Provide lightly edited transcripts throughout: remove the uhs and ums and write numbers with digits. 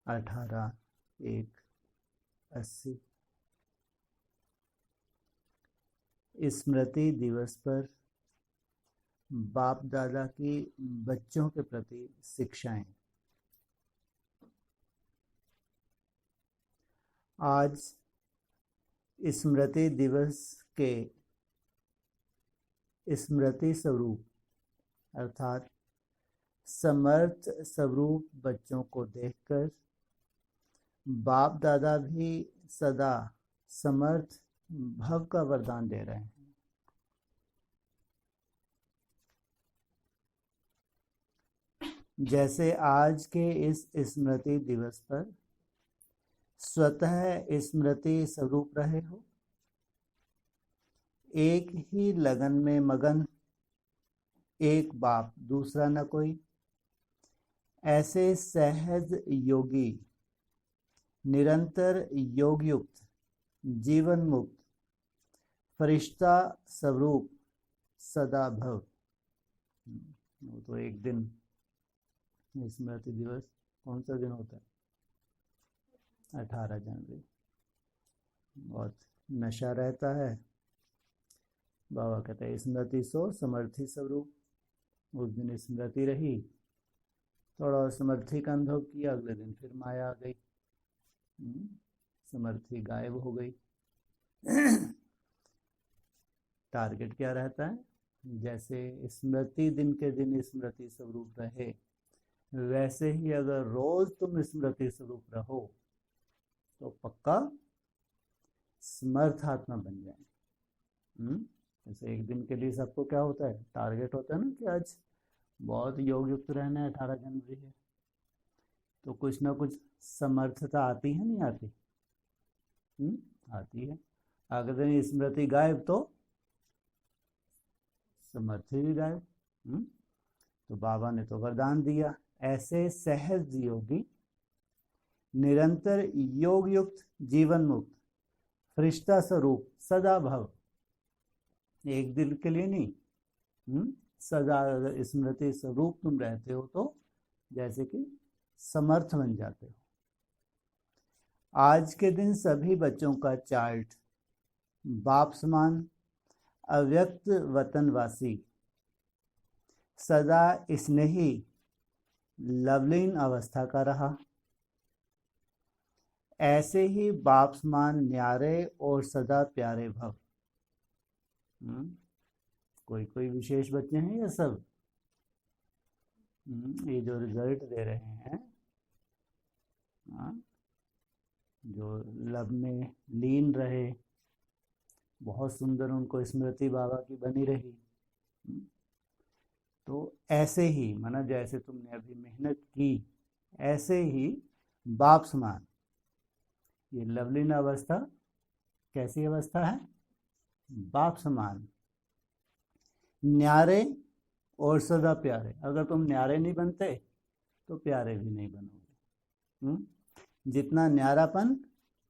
18/1/80 स्मृति दिवस पर बाप दादा की बच्चों के प्रति शिक्षाएं। आज स्मृति दिवस के स्मृति स्वरूप अर्थात समर्थ स्वरूप बच्चों को देखकर बाप दादा भी सदा समर्थ भव का वरदान दे रहे हैं। जैसे आज के इस स्मृति दिवस पर स्वतः स्मृति स्वरूप रहे हो, एक ही लगन में मगन, एक बाप दूसरा न कोई, ऐसे सहज योगी निरंतर योग युक्त जीवन मुक्त फरिश्ता स्वरूप सदा भव। वो तो एक दिन स्मृति दिवस कौन सा दिन होता है? 18 जनवरी। बहुत नशा रहता है। बाबा कहते हैं स्मृति सो समर्थी स्वरूप। उस दिन स्मृति रही, थोड़ा समर्थी का अनुभव किया, अगले दिन फिर माया आ गई, समर्थी गायब हो गई। टारगेट क्या रहता है? जैसे स्मृति दिन के दिन स्मृति स्वरूप रहे, वैसे ही अगर रोज तुम स्मृति स्वरूप रहो तो पक्का समर्थ आत्मा बन जाए। जैसे एक दिन के लिए सबको क्या होता है? टारगेट होता है ना कि आज बहुत योग युक्त रहना है, 18 जनवरी है, तो कुछ ना कुछ समर्थता आती है, नहीं आती? आती है। अगर दिन स्मृति गायब तो समर्थी भी गायब। तो बाबा ने तो वरदान दिया, ऐसे सहज योगी निरंतर योग युक्त जीवन मुक्त फरिश्ता स्वरूप सदा भव। एक दिन के लिए नहीं, सदा अगर स्मृति स्वरूप तुम रहते हो तो जैसे कि समर्थ बन जाते हो। आज के दिन सभी बच्चों का चार्ट बाप समान अव्यक्त वतनवासी सदा स्नेही लवलीन अवस्था का रहा। ऐसे ही बाप समान न्यारे और सदा प्यारे भव। कोई कोई विशेष बच्चे हैं या सब? ये जो रिजल्ट दे रहे हैं, जो लब में लीन रहे, बहुत सुंदर उनको स्मृति बाबा की बनी रही। तो ऐसे ही माना जैसे तुमने अभी मेहनत की, ऐसे ही बाप समान ये लवलीन अवस्था कैसी अवस्था है? बाप समान न्यारे और सदा प्यारे। अगर तुम न्यारे नहीं बनते तो प्यारे भी नहीं बनोगे। जितना न्यारापन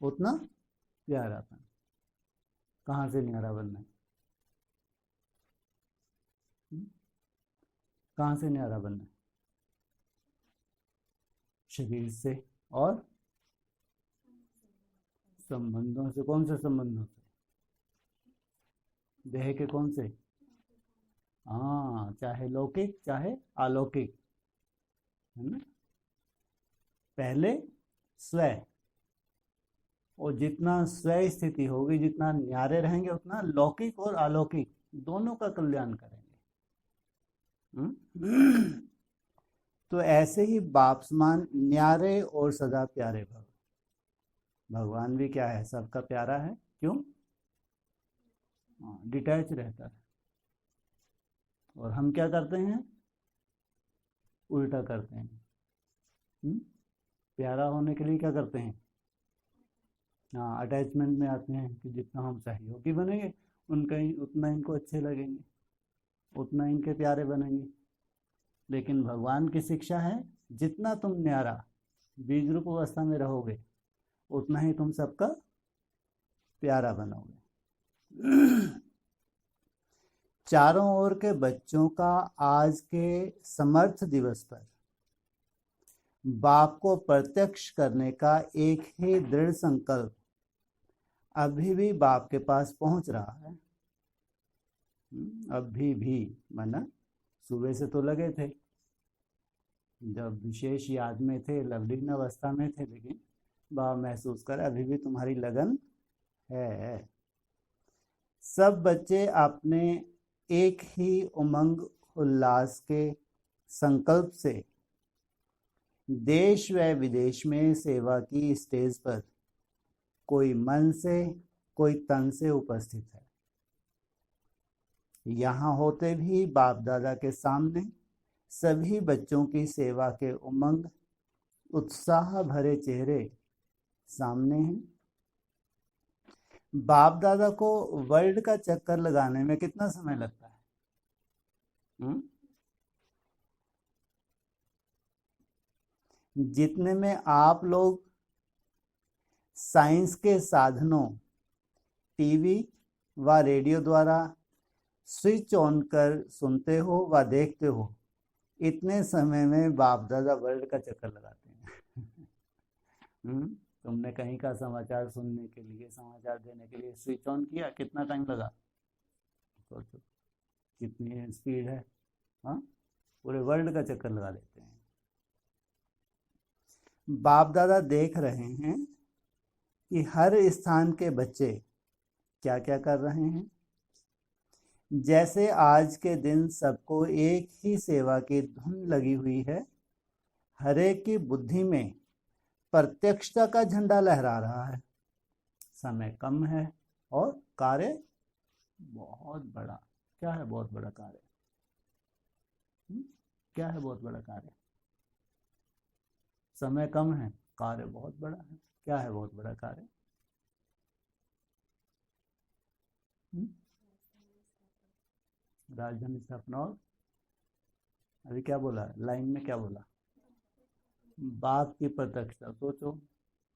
उतना प्यारापन। कहाँ से न्यारा बनना है? कहाँ से न्यारा बनना है? शरीर से और संबंधों से। कौन से संबंधों से? देह के कौन से? हाँ, चाहे लौकिक चाहे अलौकिक, है ना? पहले स्वयं, और जितना स्वयं स्थिति होगी, जितना न्यारे रहेंगे, उतना लौकिक और अलौकिक दोनों का कल्याण करेंगे। तो ऐसे ही बाप समान न्यारे और सदा प्यारे भव। भगवान भी क्या है? सबका प्यारा है। क्यों? डिटैच रहता है। और हम क्या करते हैं? उल्टा करते हैं। प्यारा होने के लिए क्या करते हैं? अटैचमेंट में आते हैं कि जितना हम सहयोगी बनेंगे उनका उतना इनको अच्छे लगेंगे, उतना इनके प्यारे बनेंगे। लेकिन भगवान की शिक्षा है, जितना तुम न्यारा बीज रूप अवस्था में रहोगे उतना ही तुम सबका प्यारा बनोगे। चारों ओर के बच्चों का आज के समर्थ दिवस पर बाप को प्रत्यक्ष करने का एक ही दृढ़ संकल्प अभी भी बाप के पास पहुंच रहा है। अभी भी माना सुबह से तो लगे थे, जब विशेष याद में थे, लवलीन अवस्था में थे, लेकिन बाप महसूस कर अभी भी तुम्हारी लगन है। सब बच्चे अपने एक ही उमंग उल्लास के संकल्प से देश व विदेश में सेवा की स्टेज पर कोई मन से कोई तन से उपस्थित है। यहाँ होते भी बाप दादा के सामने सभी बच्चों की सेवा के उमंग उत्साह भरे चेहरे सामने हैं। बाप दादा को वर्ल्ड का चक्कर लगाने में कितना समय लगता है? जितने में आप लोग साइंस के साधनों टीवी व रेडियो द्वारा स्विच ऑन कर सुनते हो व देखते हो, इतने समय में बाप दादा वर्ल्ड का चक्कर लगाते हैं। तुमने कहीं का समाचार सुनने के लिए, समाचार देने के लिए स्विच ऑन किया, कितना टाइम लगा? सोचो कितनी स्पीड है। हाँ, पूरे वर्ल्ड का चक्कर लगा देते हैं। बाप दादा देख रहे हैं कि हर स्थान के बच्चे क्या क्या कर रहे हैं। जैसे आज के दिन सबको एक ही सेवा की धुन लगी हुई है, हरेक की बुद्धि में प्रत्यक्षता का झंडा लहरा रहा है। समय कम है और कार्य बहुत बड़ा। क्या है बहुत बड़ा कार्य? क्या है बहुत बड़ा कार्य? समय कम है, कार्य बहुत बड़ा है। क्या है बहुत बड़ा कार्य? राजधानी स्थापना। और अभी क्या बोला लाइन में? क्या बोला? बाप की प्रत्यक्षता। सोचो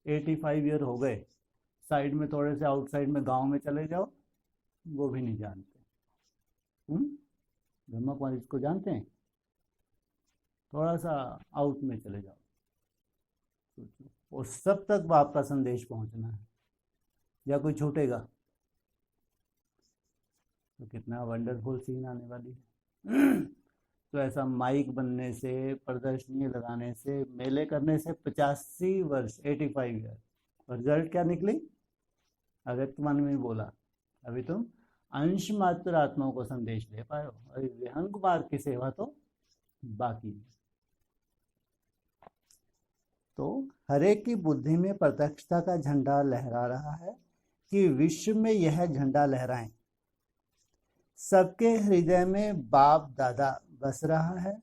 85 ईयर हो गए, साइड में थोड़े से आउटसाइड में गांव में चले जाओ, वो भी नहीं जानते। ब्रह्मा कुमारी को जानते हैं? थोड़ा सा आउट में चले जाओ, सोचो, और सब तक बाप का संदेश पहुंचना है, या कोई छूटेगा? तो कितना वंडरफुल सीन आने वाली है। तो ऐसा माइक बनने से, प्रदर्शनी लगाने से, मेले करने से 85 वर्ष, 85 ईयर, और रिजल्ट क्या निकली? अव्यक्तमान में बोला, अभी तुम अंश मात्र आत्माओं को संदेश दे पाए हो, अभी विहंग मार्ग की सेवा तो बाकी है। तो हरेक की बुद्धि में प्रत्यक्षता का झंडा लहरा रहा है कि विश्व में यह झंडा लहराएं। सबके हृदय में बाप दादा बस रहा है,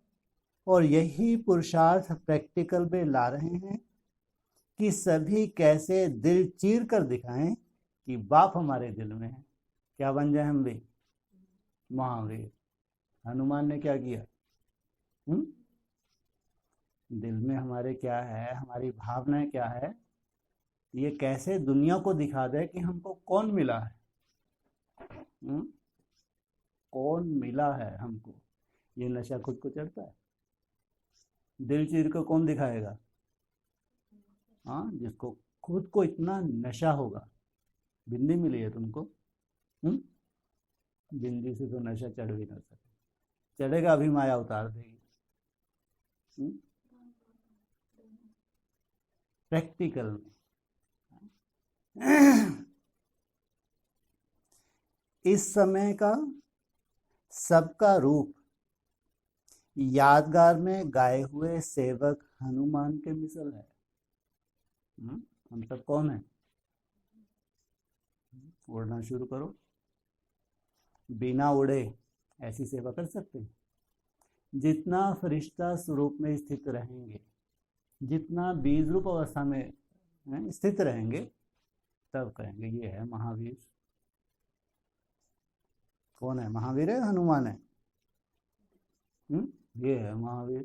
और यही पुरुषार्थ प्रैक्टिकल में ला रहे हैं कि सभी कैसे दिल चीर कर दिखाएं कि बाप हमारे दिल में है। क्या बन जाए हम भी? महावीर। हनुमान ने क्या किया? दिल में हमारे क्या है, हमारी भावनाएं क्या है, ये कैसे दुनिया को दिखा दे कि हमको कौन मिला है। कौन मिला है हमको, ये नशा खुद को चढ़ता है। दिल चीर को कौन दिखाएगा? हाँ, जिसको खुद को इतना नशा होगा। बिंदी मिली है तुमको, बिंदी से तो नशा चढ़ भी ना सके, चढ़ेगा अभी माया उतार देगी। प्रैक्टिकल में इस समय का सबका रूप यादगार में गाए हुए सेवक हनुमान के मिसल है। हम सब कौन है? उड़ना शुरू करो। बिना उड़े ऐसी सेवा कर सकते हैं? जितना फरिश्ता स्वरूप में स्थित रहेंगे, जितना बीज रूप अवस्था में स्थित रहेंगे, तब कहेंगे ये है महावीर। कौन है? महावीर है, हनुमान है? ये है महावीर।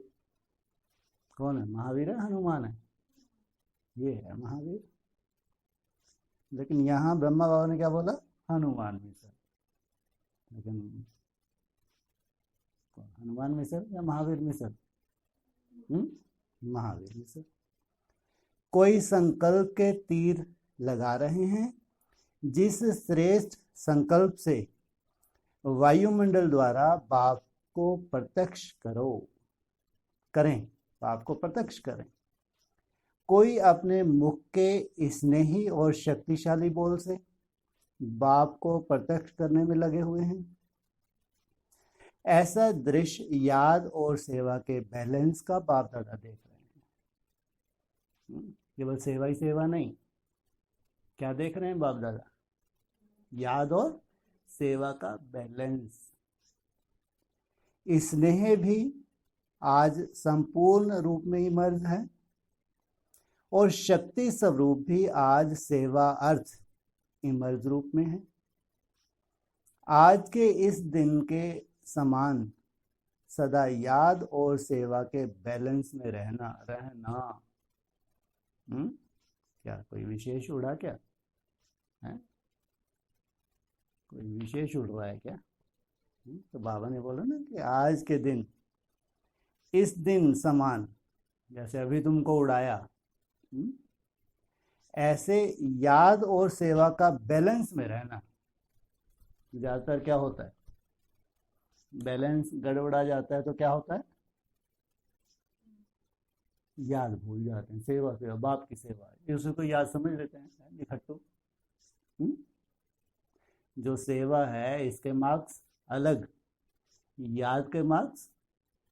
कौन है? महावीर है, हनुमान है? ये है महावीर। लेकिन यहाँ ब्रह्मा बाबा ने क्या बोला? हनुमान मिसल। लेकिन हनुमान मिसल या महावीर मिसल? महावीर सर। कोई संकल्प के तीर लगा रहे हैं, जिस श्रेष्ठ संकल्प से वायुमंडल द्वारा पाप को प्रत्यक्ष करें, पाप को प्रत्यक्ष करें। कोई अपने मुख के स्नेही और शक्तिशाली बोल से बाप को प्रत्यक्ष करने में लगे हुए हैं। ऐसा दृश्य याद और सेवा के बैलेंस का बाप दादा देख रहे हैं। केवल सेवा ही सेवा नहीं, क्या देख रहे हैं बाप दादा? याद और सेवा का बैलेंस। स्नेह भी आज संपूर्ण रूप में इमर्ज है और शक्ति स्वरूप भी आज सेवा अर्थ इमर्ज रूप में है। आज के इस दिन के समान सदा याद और सेवा के बैलेंस में रहना। क्या कोई विशेष उड़ा क्या है? कोई विशेष उड़ रहा है क्या? तो बाबा ने बोला ना कि आज के दिन, इस दिन समान, जैसे अभी तुमको उड़ाया, ऐसे याद और सेवा का बैलेंस में रहना। ज्यादातर क्या होता है, बैलेंस गड़बड़ा जाता है तो क्या होता है, याद भूल जाते हैं। सेवा बाप की सेवा है, उसी को याद समझ लेते हैं निखट्टू। जो सेवा है इसके मार्क्स अलग, याद के मार्क्स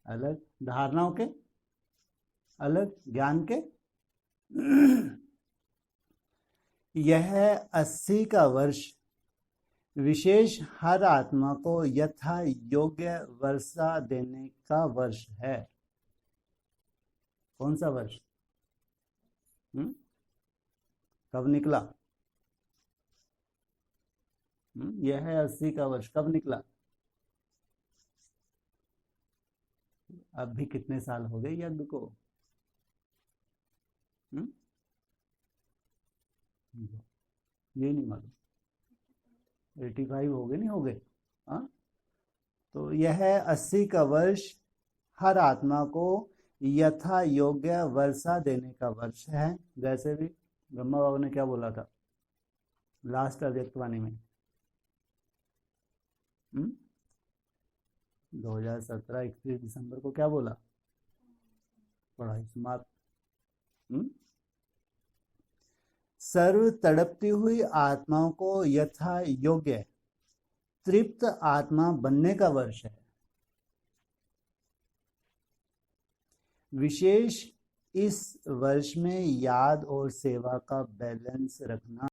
अलग, धारणाओं के अलग, ज्ञान के। यह 80 का वर्ष विशेष हर आत्मा को यथा योग्य वर्षा देने का वर्ष है। कौन सा वर्ष? कब निकला? यह 80 का वर्ष कब निकला? अब भी कितने साल हो गए यज्ञ को? ये नहीं मालूम। 85 हो गए, नहीं हो गए? हाँ, तो यह 80 का वर्ष हर आत्मा को यथा योग्य वर्षा देने का वर्ष है। वैसे भी ब्रह्मा बाबा ने क्या बोला था लास्ट अव्यक्तवाणी में? 2017 31 दिसंबर को क्या बोला? पढ़ाई समाप्त। सर्व तड़पती हुई आत्माओं को यथा योग्य तृप्त आत्मा बनने का वर्ष है। विशेष इस वर्ष में याद और सेवा का बैलेंस रखना